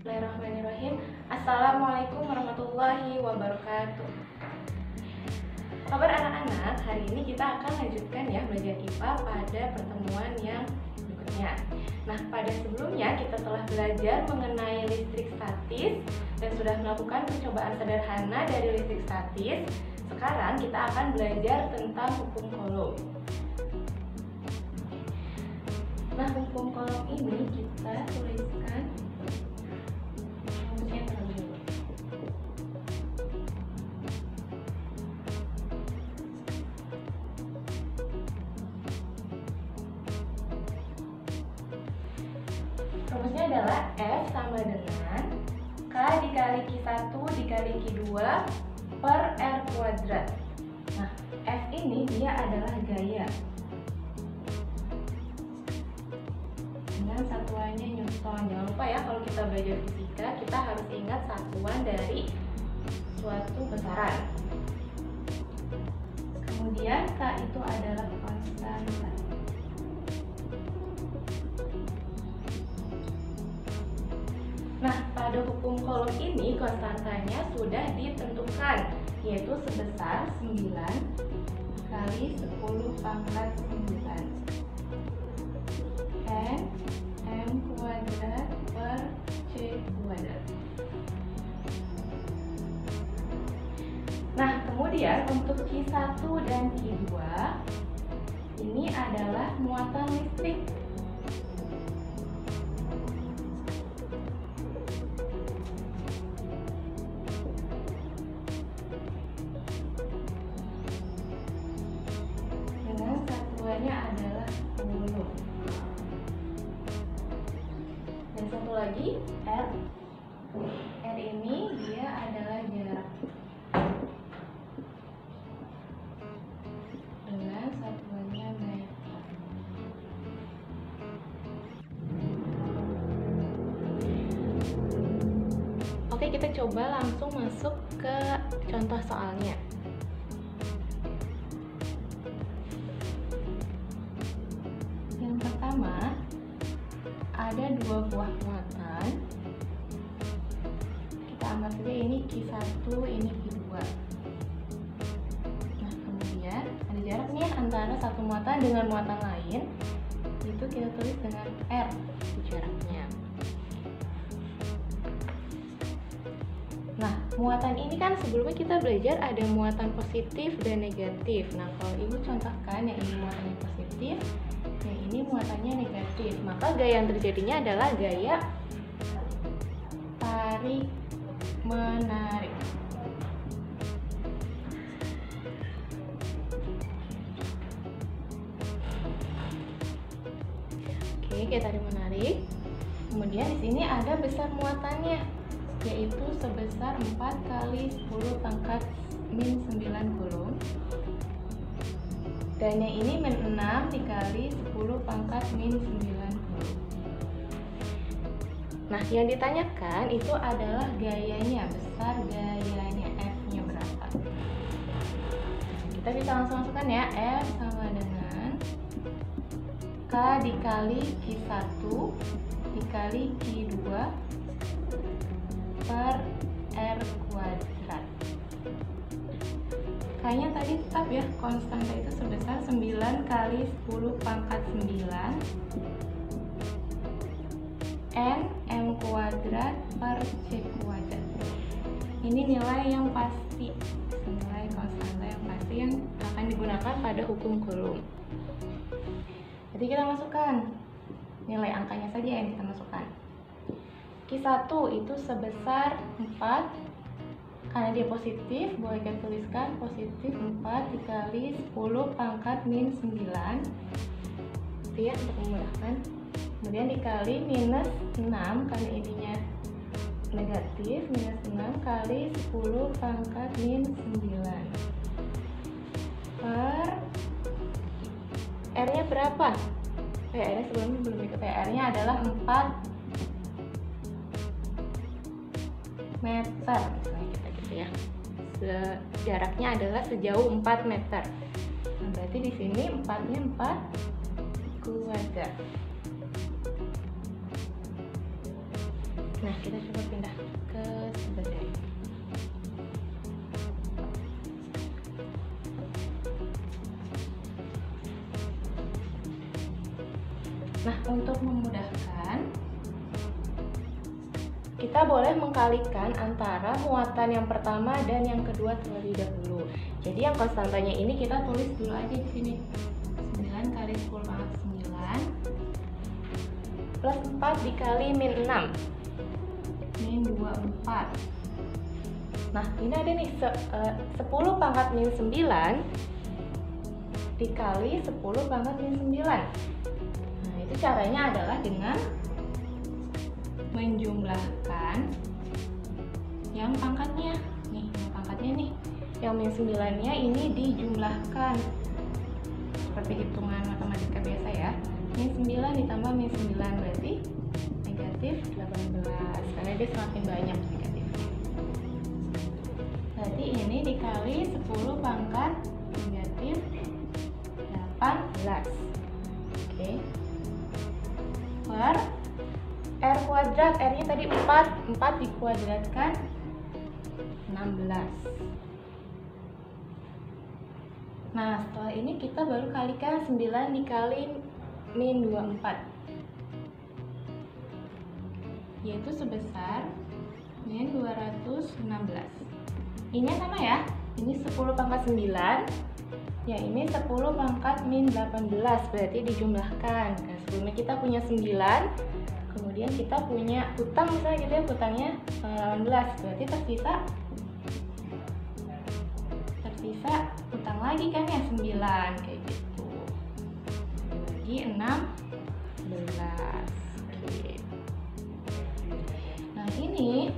Bismillahirrahmanirrahim. Assalamualaikum warahmatullahi wabarakatuh. Kabar anak-anak, hari ini kita akan lanjutkan ya belajar IPA pada pertemuan yang berikutnya. Nah, pada sebelumnya kita telah belajar mengenai listrik statis dan sudah melakukan percobaan sederhana dari listrik statis. Sekarang kita akan belajar tentang hukum Coulomb. Nah, hukum Coulomb ini kita tuliskan rumusnya terlebih dulu. Rumusnya adalah F sama dengan K dikali Q1 dikali Q2 per R kuadrat. Nah, F ini dia adalah gaya. Dengan satuannya Newton. Jangan lupa ya, kalau kita belajar fisika, kita harus ingat satuan dari suatu besaran. Kemudian K itu adalah konstanta. Nah, pada hukum Coulomb ini konstantanya sudah ditentukan, yaitu sebesar 9 kali 10 pangkat 9 N M kuadrat per C kuadrat. Nah, kemudian untuk Q1 dan Q2 ini adalah muatan listrik. Dengan satuannya adalah Coulomb. Dan satu lagi R. R ini dia adalah jarak. Dengan satuannya meter. Oke, kita coba langsung masuk ke contoh soalnya. Yang pertama, ada dua buah muatan. Kita ambil saja ini Q1, ini Q2. Nah, kemudian ada jarak nih antara satu muatan dengan muatan lain. Itu kita tulis dengan R jaraknya. Nah, muatan ini kan sebelumnya kita belajar ada muatan positif dan negatif. Nah, kalau ibu contohkan yang ini muatannya positif, yang ini muatannya negatif, maka gaya yang terjadinya adalah gaya tarik menarik. Oke, kita tarik menarik. Kemudian di sini ada besar muatannya, yaitu sebesar 4 kali 10 pangkat min 9 Coulomb. Dan yang ini min 6 dikali 10 pangkat min 9 Coulomb. Nah, yang ditanyakan itu adalah gayanya, besar gayanya, F-nya berapa. Kita bisa langsung masukkan ya, F sama dengan K dikali Q1 dikali Q2 per R kuadrat. Kayaknya tadi tetap ya, konstanta itu sebesar 9 kali 10 pangkat 9 N M kuadrat per C kuadrat. Ini nilai yang pasti, nilai konstanta yang pasti yang akan digunakan pada hukum Coulomb. Jadi kita masukkan nilai angkanya saja yang kita masukkan. Q1 itu sebesar 4, karena dia positif, boleh kita tuliskan positif 4 dikali 10 pangkat min 9, itu ya untuk memudahkan. Kemudian dikali minus 6, karena ininya negatif, minus 6 kali 10 pangkat min 9 per R-nya berapa? R-nya sebelumnya belum ikut, R-nya adalah 4 meter, misalnya kita gitu ya. Jaraknya adalah sejauh 4 meter. Nah, berarti di sini 4-nya 4 kuadrat. Nah, kita coba pindah ke sebelah jari. Nah, untuk memudahkan, kita boleh mengkalikan antara muatan yang pertama dan yang kedua terlebih dahulu. Jadi yang konstantanya ini kita tulis dulu aja di sini. 9 kali 10 pangkat 9 plus 4 dikali min 6 min 24. Nah, ini ada nih 10 pangkat min 9 dikali 10 pangkat min 9. Nah, itu caranya adalah dengan menjumlahkan yang pangkatnya. Nih, yang pangkatnya nih. Yang min 9-nya ini dijumlahkan. Seperti hitungan matematika biasa ya. Min 9 ditambah min 9 berarti negatif 18. Karena dia semakin banyak negatifnya. Berarti ini dikali 10 pangkat negatif 18. Oke. Per R kuadrat, R-nya tadi 4 dikuadratkan 16. Nah, setelah ini kita baru kalikan 9 dikali min 24, yaitu sebesar min 216. Ini sama ya, ini 10 pangkat 9, ya ini 10 pangkat min 18, berarti dijumlahkan. Nah, sebelumnya kita punya 9, kemudian kita punya utang misalnya gitu ya, utangnya 18, berarti tersisa utang lagi kan ya 9 kayak gitu. Lagi 16. Oke. Nah, ini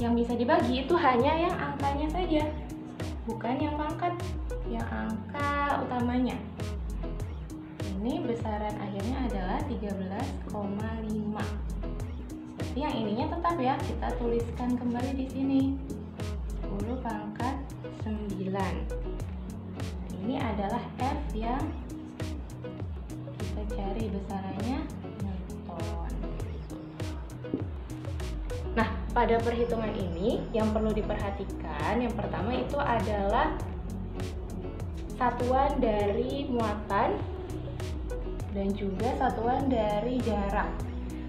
yang bisa dibagi itu hanya yang angkanya saja, bukan yang pangkat, yang angka utamanya. Ini besaran akhirnya adalah 13,5. Berarti yang ininya tetap ya, kita tuliskan kembali di sini. 10 pangkat 9. Ini adalah F yang kita cari besarannya Newton. Nah, pada perhitungan ini yang perlu diperhatikan, yang pertama itu adalah satuan dari muatan dan juga satuan dari jarak.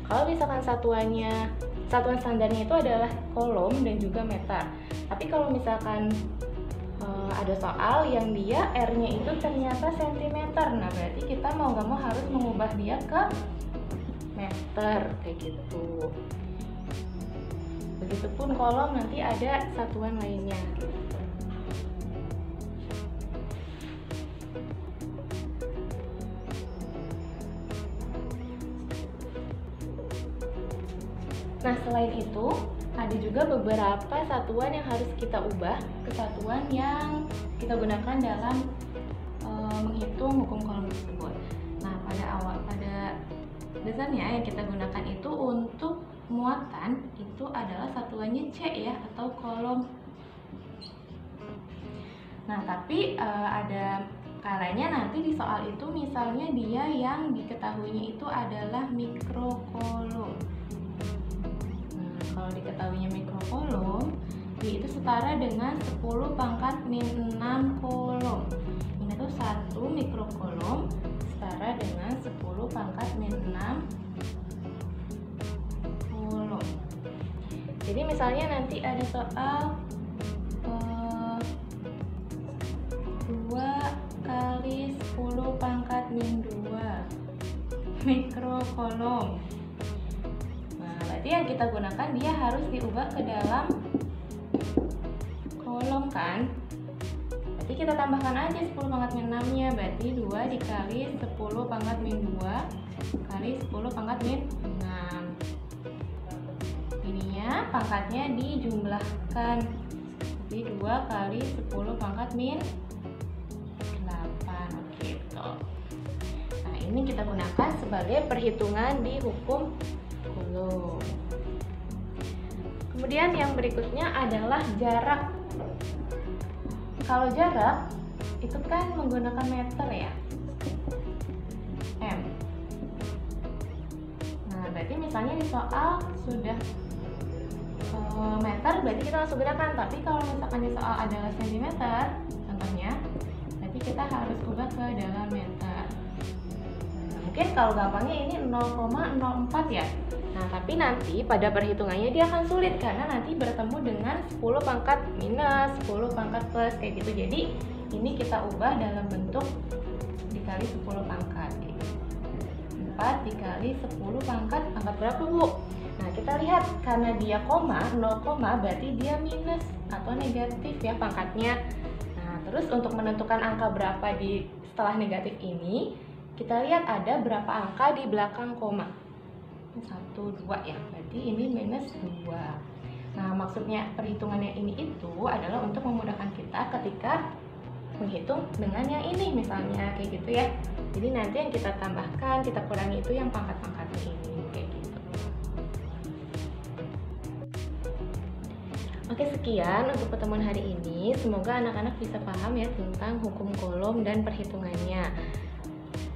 Kalau misalkan satuan standarnya itu adalah kolom dan juga meter. Tapi kalau misalkan ada soal yang dia R-nya itu ternyata cm, nah berarti kita mau nggak mau harus mengubah dia ke meter kayak gitu. Begitupun kolom nanti ada satuan lainnya. Nah, selain itu ada juga beberapa satuan yang harus kita ubah ke satuan yang kita gunakan dalam menghitung hukum kolom tersebut. Nah, pada dasarnya yang kita gunakan itu untuk muatan itu adalah satuannya C ya, atau kolom. Nah, tapi ada kalanya nanti di soal itu misalnya dia yang diketahuinya itu adalah mikrokolom. Kalau diketahuinya mikrokolom, dia itu setara dengan 10 pangkat min 6 kolom. Ini tuh 1 mikrokolom setara dengan 10 pangkat min 6 kolom. Jadi misalnya nanti ada soal 2 kali 10 pangkat min 2 mikrokolom. Berarti yang kita gunakan dia harus diubah ke dalam kolom kan. Berarti kita tambahkan aja 10 pangkat min 6 nya, berarti 2 dikali 10 pangkat min 2 kali 10 pangkat min 6. Ininya pangkatnya dijumlahkan, jadi 2 kali 10 pangkat min 8. Oke, betul. Nah, ini kita gunakan sebagai perhitungan di hukum kolom. Kemudian yang berikutnya adalah jarak. Kalau jarak itu kan menggunakan meter ya, M. Nah, berarti misalnya di soal sudah meter, berarti kita langsung gunakan. Tapi kalau misalkan di soal adalah sentimeter, contohnya, berarti kita harus ubah ke dalam meter. Nah, mungkin kalau gampangnya ini 0,04 ya. Nah, tapi nanti pada perhitungannya dia akan sulit karena nanti bertemu dengan 10 pangkat minus, 10 pangkat plus kayak gitu. Jadi ini kita ubah dalam bentuk dikali 10 pangkat. 4 dikali 10 pangkat berapa, Bu? Nah, kita lihat karena dia koma, 0, berarti dia minus atau negatif ya pangkatnya. Nah, terus untuk menentukan angka berapa di setelah negatif ini, kita lihat ada berapa angka di belakang koma. 1, 2 ya, berarti ini minus 2. Nah, maksudnya perhitungannya ini itu adalah untuk memudahkan kita ketika menghitung dengan yang ini misalnya kayak gitu ya. Jadi nanti yang kita tambahkan, kita kurangi itu yang pangkat-pangkatnya ini kayak gitu. Oke, sekian untuk pertemuan hari ini. Semoga anak-anak bisa paham ya tentang hukum Coulomb dan perhitungannya.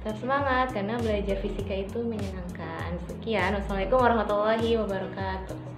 Tetap semangat karena belajar fisika itu menyenangkan. Sekian, wassalamualaikum warahmatullahi wabarakatuh.